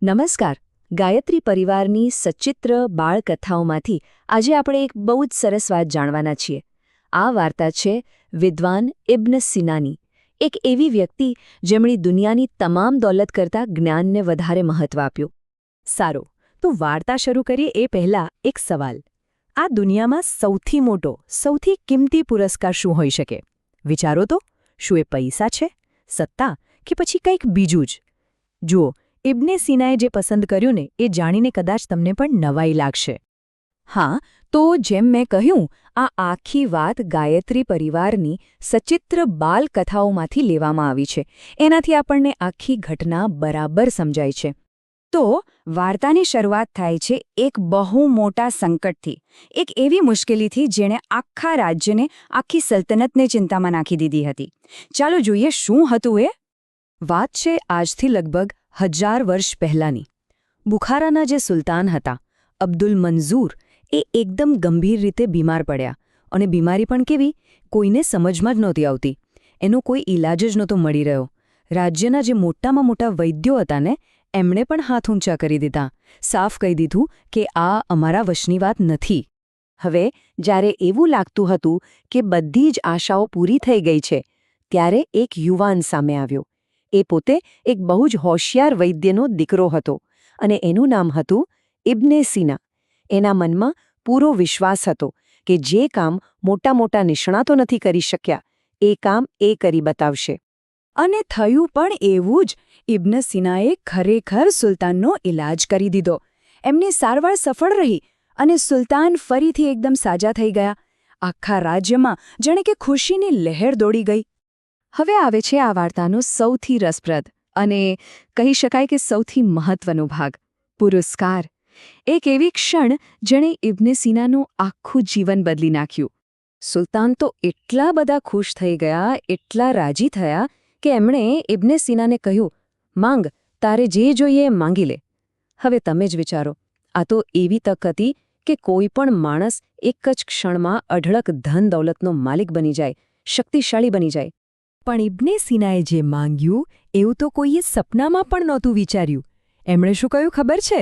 નમસ્કાર. ગાયત્રી પરિવારની સચિત્ર બાળકથાઓમાંથી આજે આપણે એક બહુ જ સરસ વાત જાણવાના છીએ. આ વાર્તા છે વિદ્વાન ઇબ્ન સિનાની, એક એવી વ્યક્તિ જેમણે દુનિયાની તમામ દોલત કરતાં જ્ઞાનને વધારે મહત્વ આપ્યું. સારું, તો વાર્તા શરૂ કરીએ એ પહેલાં એક સવાલ. આ દુનિયામાં સૌથી મોટો, સૌથી કિંમતી પુરસ્કાર શું હોઈ શકે? વિચારો તો, શું એ પૈસા છે, સત્તા કે પછી કંઈક બીજું જ? જુઓ, ઇબ્ને સિનાએ જે પસંદ કર્યું ને એ જાણીને કદાચ તમને પણ નવાઈ લાગશે. હા, તો જેમ મેં કહ્યું, આ આખી વાત ગાયત્રી પરિવારની સચિત્ર બાલકથાઓમાંથી લેવામાં આવી છે. એનાથી આપણને આખી ઘટના બરાબર સમજાય છે. તો વાર્તાની શરૂઆત થાય છે એક બહુ મોટા સંકટથી, એક એવી મુશ્કેલીથી જેણે આખા રાજ્યને, આખી સલ્તનતને ચિંતામાં નાખી દીધી હતી. ચાલો જોઈએ શું હતું એ. વાત છે આજથી લગભગ 1000 વર્ષ પહેલાંની. બુખારાના જે સુલતાન હતા, અબ્દુલ મંઝૂર, એ એકદમ ગંભીર રીતે બીમાર પડ્યા. અને બીમારી પણ કેવી, કોઈને સમજમાં જ નહોતી આવતી. એનો કોઈ ઈલાજ જ નહોતો મળી રહ્યો. રાજ્યના જે મોટામાં મોટા વૈદ્યો હતા ને, એમણે પણ હાથ ઊંચા કરી દીધા, સાફ કહી દીધું કે આ અમારા વશની વાત નથી. હવે જ્યારે એવું લાગતું હતું કે બધી જ આશાઓ પૂરી થઈ ગઈ છે, ત્યારે એક યુવાન સામે આવ્યો. એ પોતે એક બહુ જ હોશિયાર વૈદ્યનો દીકરો હતો અને એનું નામ હતું ઇબ્ને સિના. એના મનમાં પૂરો વિશ્વાસ હતો કે જે કામ મોટા મોટા નિષ્ણાતો નથી કરી શક્યા, એ કામ એ કરી બતાવશે. અને થયું પણ એવું જ. ઇબ્ને સિનાએ ખરેખર સુલતાનનો ઇલાજ કરી દીધો. એમની સારવાર સફળ રહી અને સુલતાન ફરીથી એકદમ સાજા થઈ ગયા. આખા રાજ્યમાં જાણે કે ખુશીની લહેર દોડી ગઈ. હવે આવે છે આ વાર્તાનો સૌથી રસપ્રદ અને કહી શકાય કે સૌથી મહત્વનો ભાગ, પુરસ્કાર. એક એવી ક્ષણ જેણે ઇબ્ને સિનાનું આખું જીવન બદલી નાખ્યું. સુલતાન તો એટલા બધા ખુશ થઈ ગયા, એટલા રાજી થયા કે એમણે ઇબ્ને સિનાને કહ્યું, માંગ, તારે જે જોઈએ એમ માંગી લે. હવે તમે જ વિચારો, આ તો એવી તક હતી કે કોઈ પણ માણસ એક જ ક્ષણમાં અઢળક ધન દૌલતનો માલિક બની જાય, શક્તિશાળી બની જાય. પણ ઇબ્ને સિનાએ જે માંગ્યું એવું તો કોઈએ સપનામાં પણ નહોતું વિચાર્યું. એમણે શું કહ્યું ખબર છે?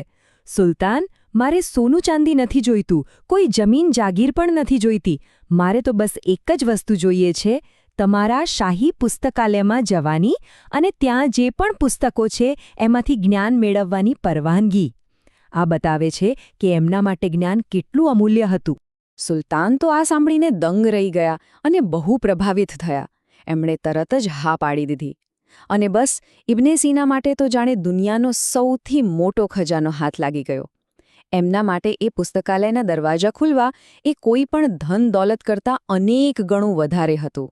સુલતાન, મારે સોનું ચાંદી નથી જોઈતું, કોઈ જમીન જાગીર પણ નથી જોઈતી. મારે તો બસ એક જ વસ્તુ જોઈએ છે, તમારા શાહી પુસ્તકાલયમાં જવાની અને ત્યાં જે પણ પુસ્તકો છે એમાંથી જ્ઞાન મેળવવાની પરવાનગી. આ બતાવે છે કે એમના માટે જ્ઞાન કેટલું અમૂલ્ય હતું. સુલતાન તો આ સાંભળીને દંગ રહી ગયા અને બહુ પ્રભાવિત થયા. એમણે તરત જ હા પાડી દીધી. અને બસ ઇબ્ને સિના માટે તો જાણે દુનિયાનો સૌથી મોટો ખજાનો હાથ લાગી ગયો. એમના માટે એ પુસ્તકાલયના દરવાજા ખુલવા એ કોઈ પણ ધન દોલત કરતાં અનેક ગણું વધારે હતું.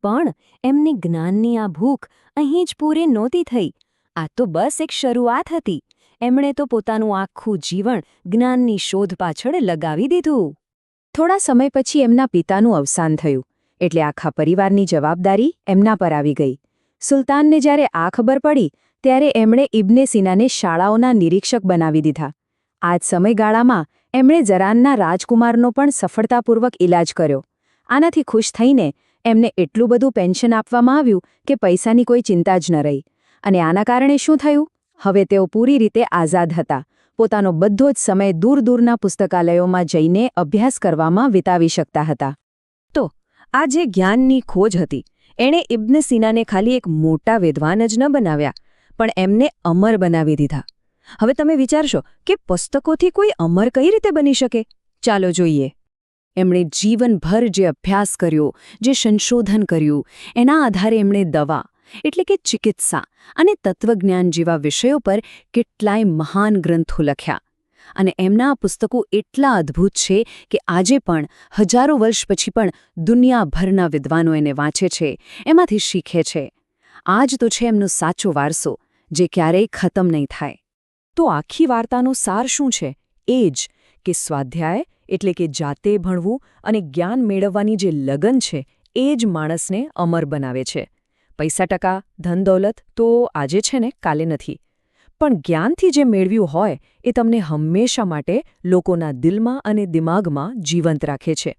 પણ એમની જ્ઞાનની આ ભૂખ અહીં જ પૂરી નહોતી થઈ. આ તો બસ એક શરૂઆત હતી. એમણે તો પોતાનું આખું જીવન જ્ઞાનની શોધ પાછળ લગાવી દીધું. થોડા સમય પછી એમના પિતાનું અવસાન થયું. એટલે આખા પરિવારની જવાબદારી એમના પર આવી ગઈ. સુલતાનને જ્યારે આ ખબર પડી, ત્યારે એમણે ઇબ્ને સિનાને શાળાઓના નિરીક્ષક બનાવી દીધા. આ જ સમયગાળામાં એમણે જરાનના રાજકુમારનો પણ સફળતાપૂર્વક ઇલાજ કર્યો. આનાથી ખુશ થઈને એમને એટલું બધું પેન્શન આપવામાં આવ્યું કે પૈસાની કોઈ ચિંતા જ ન રહી. અને આના કારણે શું થયું? હવે તેઓ પૂરી રીતે આઝાદ હતા. પોતાનો બધો જ સમય દૂર દૂરના પુસ્તકાલયોમાં જઈને અભ્યાસ કરવામાં વિતાવી શકતા હતા. તો આ જે જ્ઞાનની ખોજ હતી, એણે ઇબ્ને સિનાને ખાલી એક મોટા વિદ્વાન જ ન બનાવ્યા, પણ એમને અમર બનાવી દીધા. હવે તમે વિચારશો કે પુસ્તકોથી કોઈ અમર કઈ રીતે બની શકે? ચાલો જોઈએ. એમણે જીવનભર જે અભ્યાસ કર્યો, જે સંશોધન કર્યું, એના આધારે એમણે દવા એટલે કે ચિકિત્સા અને તત્વજ્ઞાન જેવા વિષયો પર કેટલાય મહાન ગ્રંથો લખ્યા. અને એમના પુસ્તકો એટલા અદ્ભુત છે કે આજે પણ હજારો વર્ષ પછી પણ દુનિયાભરના વિદ્વાનો એને વાંચે છે, એમાંથી શીખે છે. આ જ તો છે એમનો સાચો વારસો, જે ક્યારેય ખતમ નહીં થાય. તો આખી વાર્તાનો સાર શું છે? એ જ કે સ્વાધ્યાય એટલે કે જાતે ભણવું અને જ્ઞાન મેળવવાની જે લગન છે, એ જ માણસને અમર બનાવે છે. પૈસા ટકા, ધન દૌલત તો આજે છે ને, કાલે નથી. પણ જ્ઞાનથી જે મેળવ્યું હોય એ તમને હંમેશા માટે લોકોના દિલમાં અને દિમાગમાં જીવંત રાખે છે.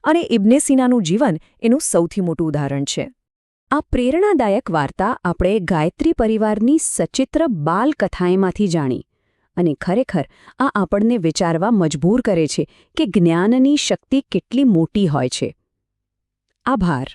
અને ઇબ્ને સિનાનું જીવન એનું સૌથી મોટું ઉદાહરણ છે. આ પ્રેરણાદાયક વાર્તા આપણે ગાયત્રી પરિવારની સચિત્ર બાલકથાએમાંથી જાણી અને ખરેખર આ આપણને વિચારવા મજબૂર કરે છે કે જ્ઞાનની શક્તિ કેટલી મોટી હોય છે. આભાર.